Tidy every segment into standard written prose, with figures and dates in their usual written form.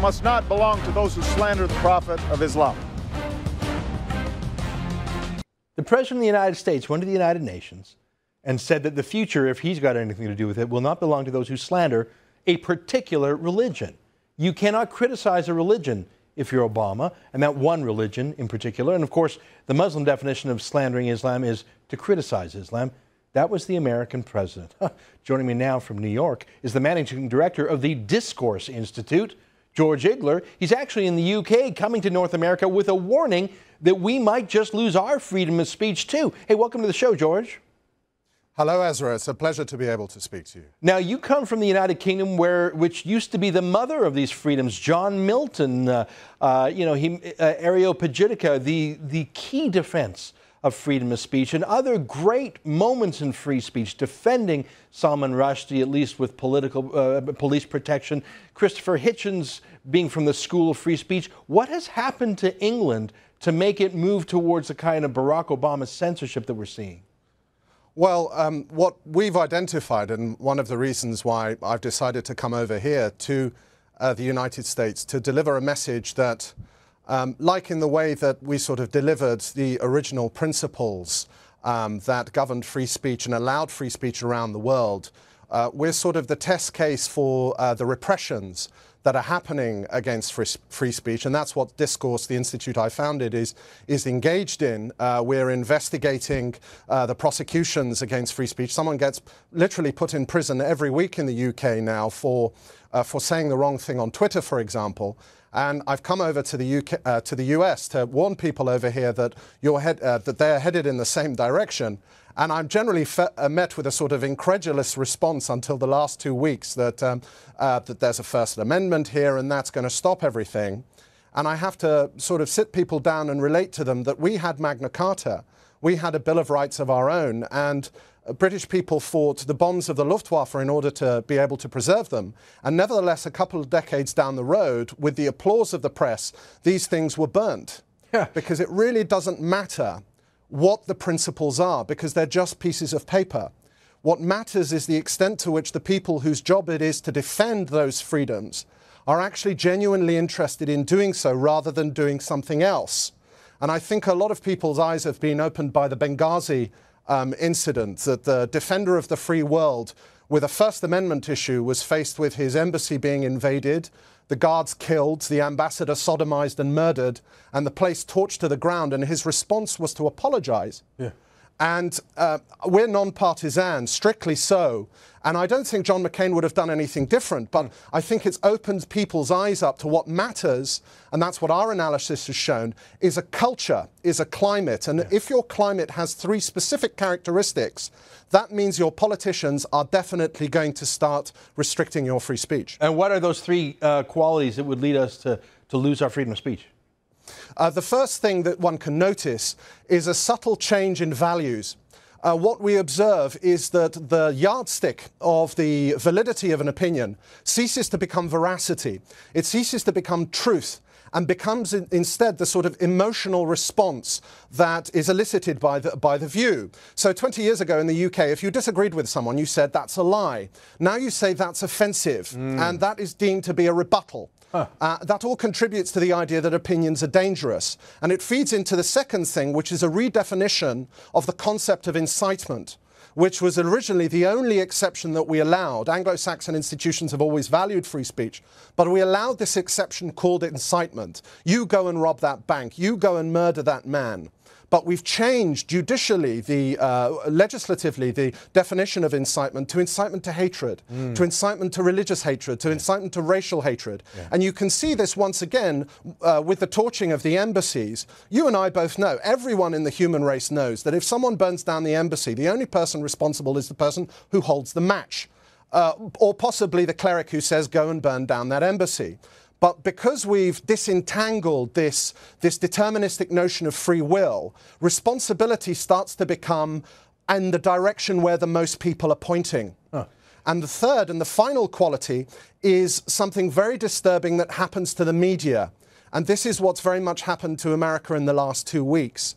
must not belong to those who slander the Prophet of Islam. The President of the United States went to the United Nations and said that the future, if he's got anything to do with it, will not belong to those who slander a particular religion. You cannot criticize a religion if you're Obama, and that one religion in particular. And of course, the Muslim definition of slandering Islam is to criticize Islam. That was the American president. Joining me now from New York is the managing director of the Discourse Institute, George Igler. He's actually in the UK, coming to North America with a warning that we might just lose our freedom of speech too. Hey, welcome to the show, George. Hello, Ezra. It's a pleasure to be able to speak to you. Now, you come from the United Kingdom, which used to be the mother of these freedoms. John Milton, Areopagitica, the key defense of freedom of speech, and other great moments in free speech, defending Salman Rushdie, at least with police protection. Christopher Hitchens being from the School of Free Speech. What has happened to England to make it move towards the kind of Barack Obama censorship that we're seeing? Well, what we've identified, and one of the reasons why I've decided to come over here to the United States to deliver a message that, like in the way that we sort of delivered the original principles that governed free speech and allowed free speech around the world, we're sort of the test case for the repressions that are happening against free speech, and that's what Discourse, the institute I founded, is engaged in. We're investigating the prosecutions against free speech. Someone gets literally put in prison every week in the UK now for saying the wrong thing on Twitter, for example. And I've come over to the US to warn people over here that that they're headed in the same direction. And I'm generally met with a sort of incredulous response until the last 2 weeks that there's a First Amendment here and that's going to stop everything. And I have to sort of sit people down and relate to them that we had Magna Carta, we had a Bill of Rights of our own, and British people fought the bombs of the Luftwaffe in order to be able to preserve them. And nevertheless, a couple of decades down the road, with the applause of the press, these things were burnt. Yeah. Because it really doesn't matter what the principles are, because they're just pieces of paper. What matters is the extent to which the people whose job it is to defend those freedoms are actually genuinely interested in doing so rather than doing something else. And I think a lot of people's eyes have been opened by the Benghazi incident, that the defender of the free world with a First Amendment issue was faced with his embassy being invaded, the guards killed, the ambassador sodomized and murdered, and the place torched to the ground, and his response was to apologize. Yeah. And we're non-partisan, strictly so. And I don't think John McCain would have done anything different, but I think it's opened people's eyes up to what matters, and that's what our analysis has shown, is a culture, is a climate. And if your climate has 3 specific characteristics, that means your politicians are definitely going to start restricting your free speech. And what are those 3 qualities that would lead us to lose our freedom of speech? The first thing that one can notice is a subtle change in values. What we observe is that the yardstick of the validity of an opinion ceases to become veracity. It ceases to become truth and becomes instead the sort of emotional response that is elicited by the view. So 20 years ago in the UK, if you disagreed with someone, you said that's a lie. Now you say that's offensive, and that is deemed to be a rebuttal. Huh. That all contributes to the idea that opinions are dangerous. And it feeds into the second thing, which is a redefinition of the concept of incitement, which was originally the only exception that we allowed. Anglo-Saxon institutions have always valued free speech, but we allowed this exception called incitement. You go and rob that bank. You go and murder that man. But we've changed judicially, legislatively, the definition of incitement to hatred, to incitement to religious hatred, to incitement to racial hatred. Yeah. And you can see this once again with the torching of the embassies. You and I both know, everyone in the human race knows that if someone burns down the embassy, the only person responsible is the person who holds the match, or possibly the cleric who says, go and burn down that embassy. But because we've disentangled this deterministic notion of free will, responsibility starts to become in the direction where the most people are pointing. Huh. And the third and the final quality is something very disturbing that happens to the media. And this is what's very much happened to America in the last 2 weeks.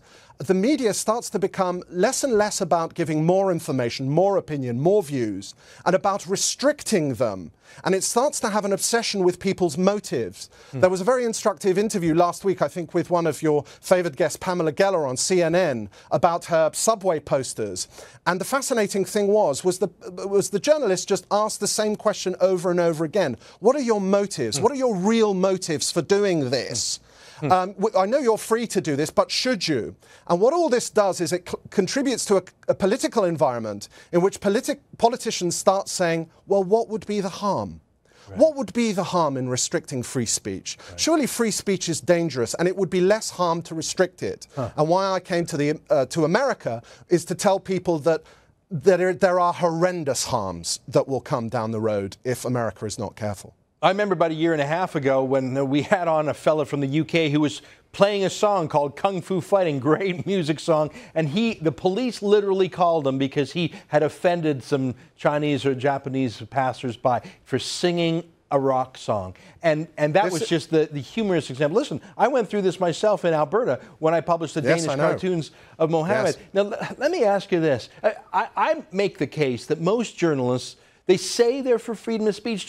the media starts to become less and less about giving more information, more opinion, more views, and about restricting them. And it starts to have an obsession with people's motives. There was a very instructive interview last week, I think, with one of your favoured guests, Pamela Geller, on CNN about her subway posters. And the fascinating thing was the journalist just asked the same question over and over again. What are your motives? What are your real motives for doing this? I know you're free to do this, but should you? And what all this does is it contributes to a political environment in which politicians start saying, well, what would be the harm? Right. What would be the harm in restricting free speech? Right. Surely free speech is dangerous, and it would be less harm to restrict it. And why I came to America is to tell people that there are horrendous harms that will come down the road if America is not careful. I remember about a year and a half ago when we had on a fella from the UK who was playing a song called Kung Fu Fighting, great music song, and the police literally called him because he had offended some Chinese or Japanese passersby for singing a rock song. And that was just the humorous example. Listen, I went through this myself in Alberta when I published the Danish cartoons of Mohammed. Yes. Now, let me ask you this. I make the case that most journalists, they say they're for freedom of speech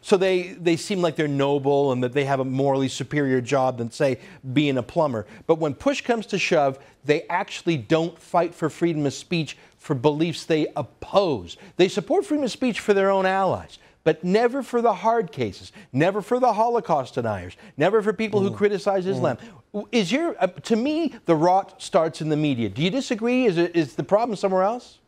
so they seem like they're noble and that they have a morally superior job than, say, being a plumber. But when push comes to shove, they actually don't fight for freedom of speech for beliefs they oppose. They support freedom of speech for their own allies, but never for the hard cases, never for the Holocaust deniers, never for people who criticize Islam. To me, the rot starts in the media. Do you disagree? Is the problem somewhere else?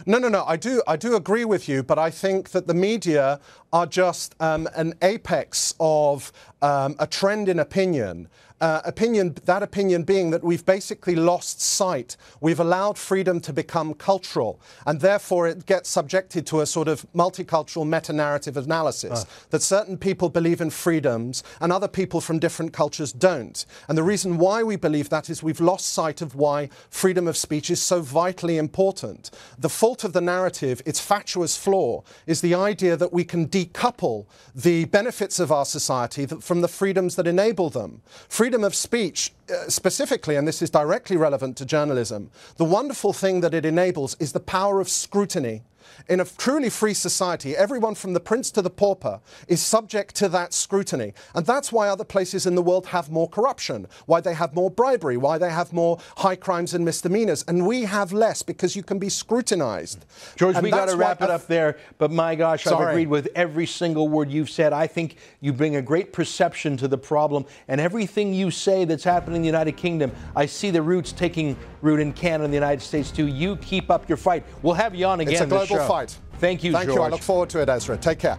No. I do agree with you, but I think that the media are just an apex of a trend in opinion. That opinion being that we've basically lost sight. We've allowed freedom to become cultural, and therefore it gets subjected to a sort of multicultural meta-narrative analysis, that certain people believe in freedoms and other people from different cultures don't. And the reason why we believe that is we've lost sight of why freedom of speech is so vitally important. The fault of the narrative, its fatuous flaw, is the idea that we can decouple the benefits of our society from the freedoms that enable them. Freedom of speech, specifically, and this is directly relevant to journalism, the wonderful thing that it enables is the power of scrutiny. In a truly free society, everyone from the prince to the pauper is subject to that scrutiny. And that's why other places in the world have more corruption, why they have more bribery, why they have more high crimes and misdemeanors. And we have less because you can be scrutinized. George, we got to wrap it up there. But my gosh, I've agreed with every single word you've said. I think you bring a great perception to the problem. And everything you say that's happening in the United Kingdom, I see the roots taking root in Canada and the United States too. You keep up your fight. We'll have you on again. It's a global fight. Thank you, George. Thank you. I look forward to it, Ezra. Take care.